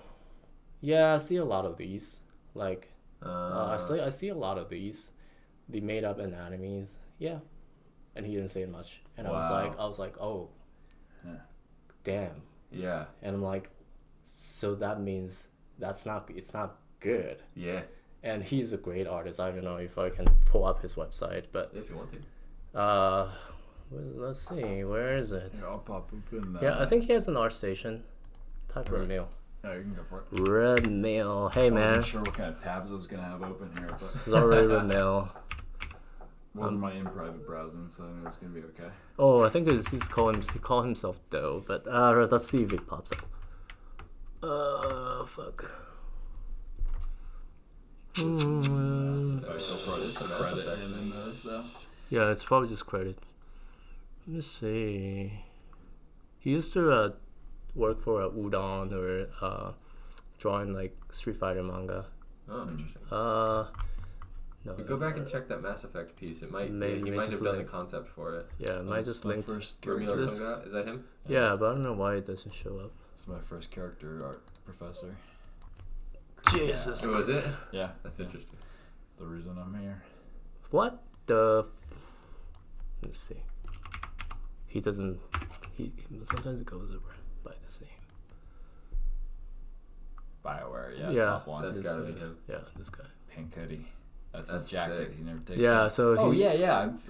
yeah, I see a lot of these. Like, I see a lot of these. The made up anatomies. Yeah. And he didn't say much. And I was like, oh, damn. Yeah. And I'm like, so that means it's not good. Yeah. And he's a great artist. I don't know if I can pull up his website, but if you want to. Let's see, where is it? I'll pop up in Yeah, I think he has an art station. Type Red Mail. Yeah, you can go for it. Red Mail. Hey man. I wasn't sure what kind of tabs I was gonna have open here, but sorry, Red Mail. Wasn't my in private browsing, so I knew it was gonna be okay. Oh, I think he called himself Doe, but let's see if it pops up. Fuck. Credit him in those though. Yeah, it's probably just credit. Let me see. He used to work for Udon or drawing like Street Fighter manga. Oh, interesting. No. You go back and check that Mass Effect piece. It might. He might have done the concept for it. Yeah, it might just link. Is that him? Yeah, but I don't know why it doesn't show up. It's my first character art professor. Jesus. Who was it? Yeah, that's interesting. That's the reason I'm here. What the? Let's see. He doesn't. He sometimes it goes over by the same. BioWare, yeah. Top one. That's gotta be him. Yeah, this guy. Pink hoodie. That's his jacket. Sick. He never takes. Yeah, it. so.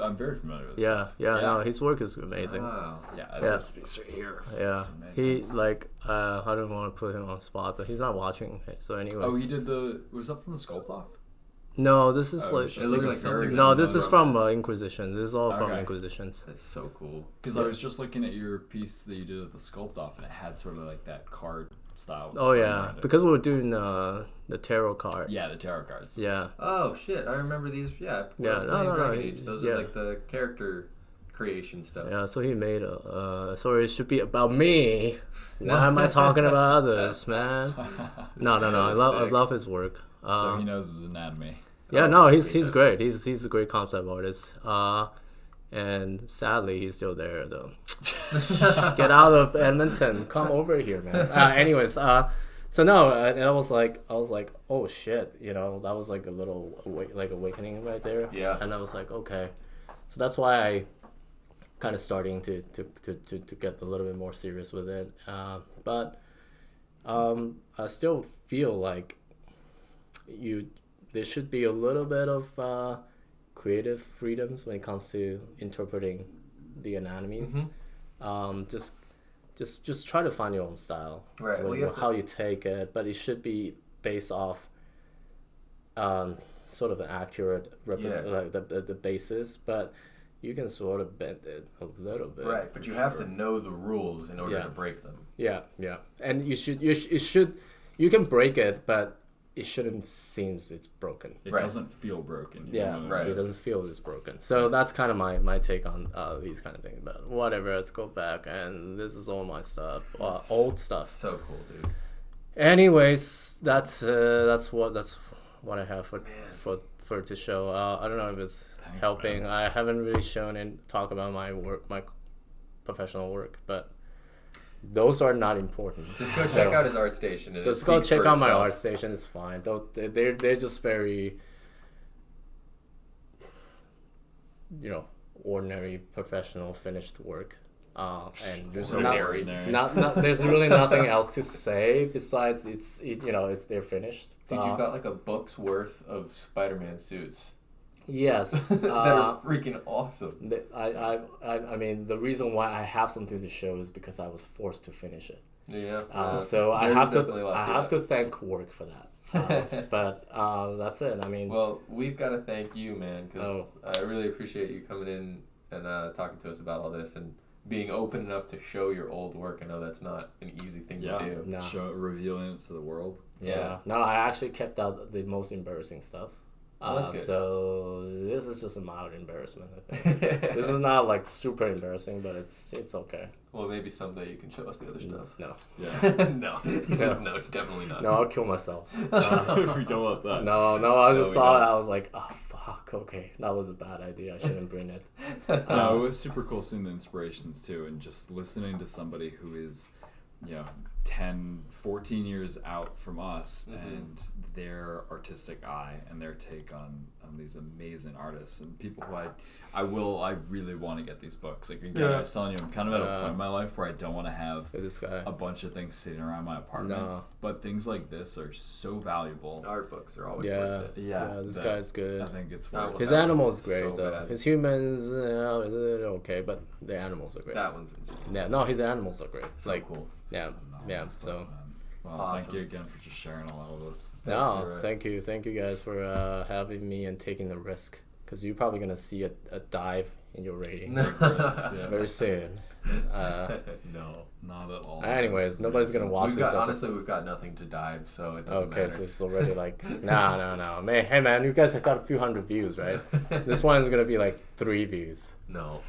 I'm very familiar with. Yeah, stuff. No, his work is amazing. Wow. Yeah, this piece right here. Yeah, he like I don't want to put him on spot, but he's not watching. So anyways. Oh, he did was that from the Sculpt Off? No, this is like. It looks like something. No, this is from Inquisition. This is all from Okay. Inquisitions. That's so cool. Because I was just looking at your piece that you did at the Sculpt Off, and it had sort of like that card style. Oh yeah, because we were doing the tarot card. Yeah, the tarot cards. Yeah. Oh shit! I remember these. Yeah. Yeah. No. Those are like the character creation stuff. Yeah. So he made sorry, it should be about me. Why am I talking about others, man? No. I love his work. So he knows his anatomy. Yeah. No, he's great. He's a great concept artist. And sadly, he's still there though. Get out of Edmonton. Come over here, man. Anyways, so no, and I was like, oh shit, that was like a little awakening right there. Yeah. And I was like, okay, so that's why I kind of starting to get a little bit more serious with it. But I still feel like there should be a little bit of creative freedoms when it comes to interpreting the anatomies. Mm-hmm. Just try to find your own style, right? How you take it, but it should be based off sort of an accurate like the basis, but you can sort of bend it a little bit, right? But you have to know the rules in order to break them. Yeah, and you can break it, but it shouldn't seem it's broken. It doesn't feel broken. Right. It doesn't feel it's broken. So that's kind of my take on these kind of things. But whatever, let's go back. And this is all my stuff, old stuff. So cool, dude. Anyways, that's what I have for to show. I don't know if it's helping. Man. I haven't really shown and talk about my work, my professional work, but those are not important. Just go check out his art station. Just go check out my art station. It's fine. They're just very, ordinary, professional, finished work. And there's there's really nothing else to say besides they're finished. Dude, you've got like a book's worth of Spider-Man suits. Yes, that are freaking awesome. I mean, the reason why I have something to show is because I was forced to finish it. Yeah. So I have to thank work for that. But that's it. I mean, well, we've got to thank you, man, because I really appreciate you coming in and talking to us about all this and being open enough to show your old work. I know that's not an easy thing to do. No. Show it, revealing it to the world. Yeah. No, I actually kept out the most embarrassing stuff. So this is just a mild embarrassment, I think. This is not like super embarrassing, but it's okay. Well, maybe someday you can show us the other stuff. No. Yeah. No, definitely not. No, I'll kill myself. If we don't want that. No, I just saw it. I was like, oh fuck. okay, that was a bad idea. I shouldn't bring it. No, it was super cool seeing the inspirations too, and just listening to somebody who is, 10, 14 years out from us, and their artistic eye and their take on these amazing artists and people who I really want to get these books. Like again, I was telling you, I'm kind of at a point in my life where I don't want to have a bunch of things sitting around my apartment. No. But things like this are so valuable. Art books are always worth it. Yeah, this guy's good. I think it's worth it. His animals great so though. Bad. His humans, they're okay, but the animals are great. That one's insane. Yeah, no, his animals are great. So cool. Yeah, so. Well, awesome. Thank you again for just sharing all of this. No, thank you guys for having me and taking the risk, because you're probably gonna see a dive in your rating very soon. No, not at all. Anyways, nobody's gonna watch this. Honestly, we've got nothing to dive, so it doesn't matter. So it's already like, no. Hey man, you guys have got a few hundred views, right? This one's gonna be like 3 views. No,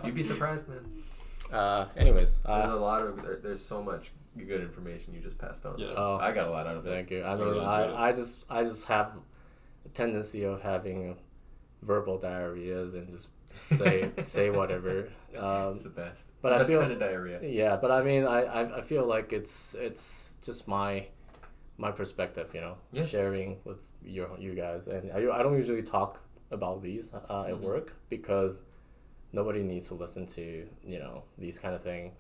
you'd be surprised, man. Anyways, there's so much good information you just passed on. Yeah. So I got a lot out of it. Thank you. I mean, I just have a tendency of having verbal diarrheas and just say whatever. It's the best. But the best I feel kind of diarrhea. Yeah, but I mean, I feel like it's just my perspective, sharing with you guys, and I don't usually talk about these at work, because nobody needs to listen to these kind of thing.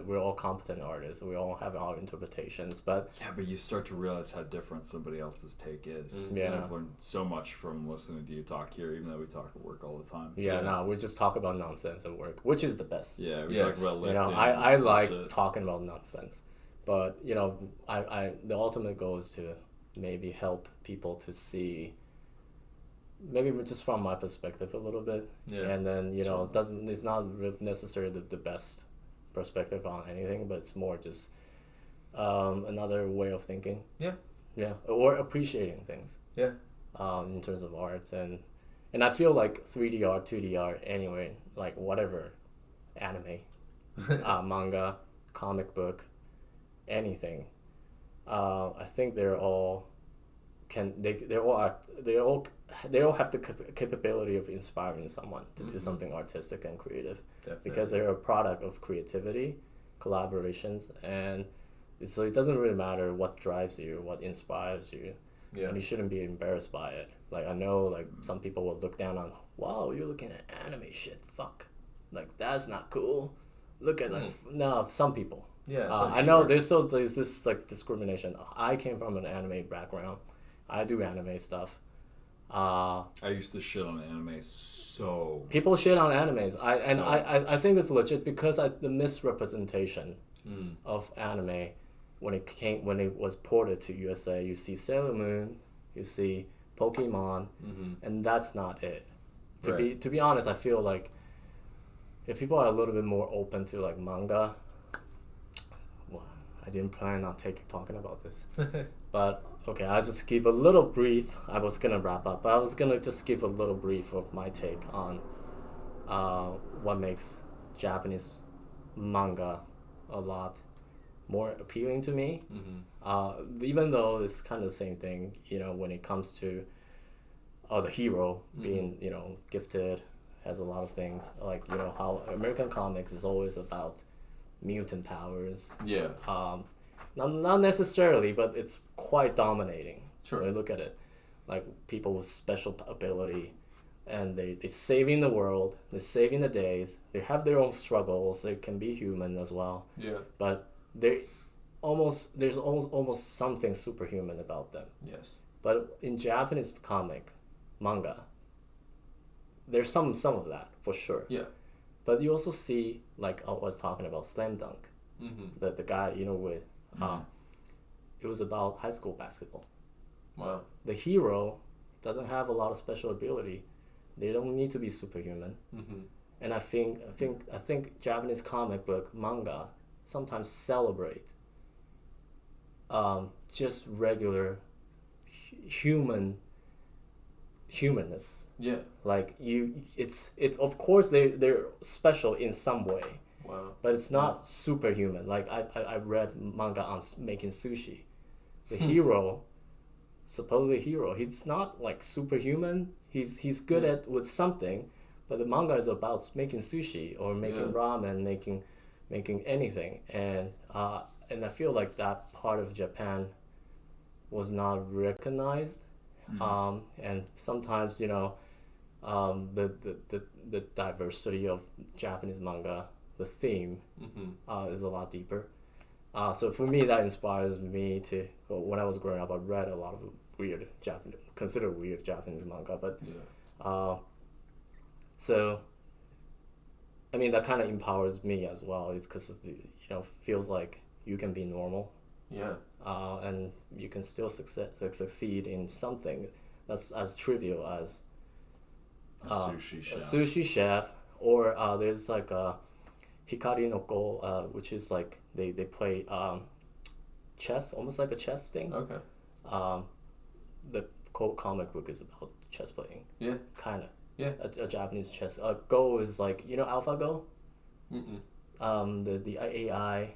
We're all competent artists. We all have our interpretations, but you start to realize how different somebody else's take is. Yeah, I've learned so much from listening to you talk here, even though we talk at work all the time. No, we just talk about nonsense at work, which is the best. Yeah, we talk about lifting. I like talking about nonsense, but I the ultimate goal is to maybe help people to see. Maybe just from my perspective a little bit, and then it's not really necessarily the best perspective on anything, but it's more just another way of thinking. Or appreciating things. In terms of arts, and I feel like 3D art, 2D art, anyway, like whatever, anime, manga, comic book, anything. I think they all have the capability of inspiring someone to do something artistic and creative. Definitely. Because they're a product of creativity, collaborations, and so it doesn't really matter what drives you, what inspires you, and you shouldn't be embarrassed by it. Like I know, like some people will look down on, wow, you're looking at anime shit, fuck, like that's not cool. Look at some people. I know there's this like discrimination. I came from an anime background. I do anime stuff. I used to shit on anime so people shit on animes. I think it's legit because the misrepresentation of anime when it was ported to USA. You see Sailor Moon, you see Pokemon, and that's not it. To be honest, I feel like if people are a little bit more open to like manga, well, I didn't plan on talking about this, but. Okay, I'll just give a little brief. I was going to wrap up, but I was going to just give a little brief of my take on what makes Japanese manga a lot more appealing to me. Even though it's kind of the same thing, when it comes to the hero being, gifted, has a lot of things. Like, how American comics is always about mutant powers. Yeah. Not necessarily, but it's quite dominating. Sure. When you look at it, like people with special ability, and they're saving the world, they're saving the days. They have their own struggles. They can be human as well. Yeah. But there's almost something superhuman about them. Yes. But in Japanese manga, there's some of that for sure. Yeah. But you also see, like I was talking about, Slam Dunk. The guy, with. It was about high school basketball. Wow. The hero doesn't have a lot of special ability. They don't need to be superhuman. And I think Japanese comic book manga sometimes celebrate just regular humanness. Yeah. Like it's of course they're special in some way. Wow. But it's not superhuman. Like I read manga on making sushi. The hero supposedly hero. He's not like superhuman. He's good at with something, but the manga is about making sushi or making ramen, making anything, and I feel like that part of Japan was not recognized, and sometimes the diversity of Japanese manga, the theme is a lot deeper. So for me, that inspires me to. When I was growing up, I read a lot of considered weird Japanese manga, but so I mean that kind of empowers me as well. It's because feels like you can be normal, and you can still succeed in something that's as trivial as a sushi chef, or there's like a Hikari no Go, which is like they play chess, almost like a chess thing. Okay. The comic book is about chess playing. Yeah. Kind of. Yeah. A Japanese chess. Go is like AlphaGo. The AI.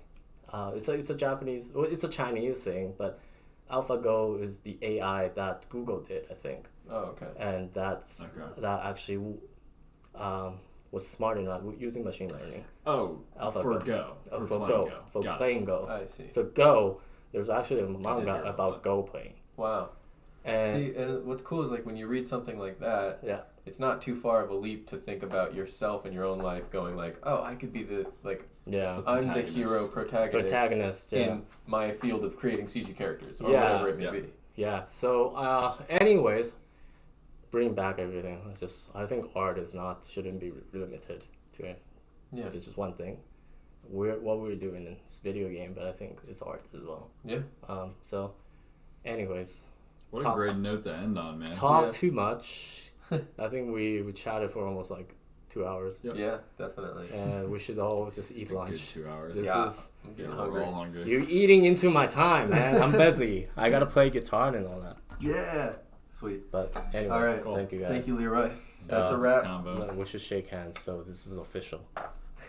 It's a Japanese. Well, it's a Chinese thing, but AlphaGo is the AI that Google did, I think. Oh, okay. And that actually was smart enough using machine learning. Oh, for Go. For playing Go. I see. So Go, there's actually a manga about Go playing. Wow. And what's cool is like when you read something like that, it's not too far of a leap to think about yourself in your own life going like, oh, I could be I'm the hero protagonist in my field of creating CG characters or whatever it may be. Yeah. So anyways, bring back everything. I think art shouldn't be limited to just one thing. What we're doing in this video game, but I think it's art as well. Yeah. So anyways. What a great note to end on, man. Talk too much. I think we chatted for almost like 2 hours. Yep. Yeah, definitely. And we should all just eat lunch. Good 2 hours. I'm getting hungry. You're eating into my time, man. I'm busy. I gotta play guitar and all that. Yeah. Sweet. But anyway, all right. Thank you guys. Thank you, Leroy. That's a wrap. We should shake hands. So this is official.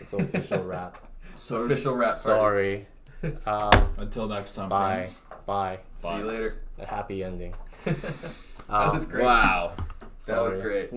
It's an official wrap. So official wrap. Sorry. Until next time. Bye. Friends. Bye. See you later. A happy ending. That was great. Wow. That was great.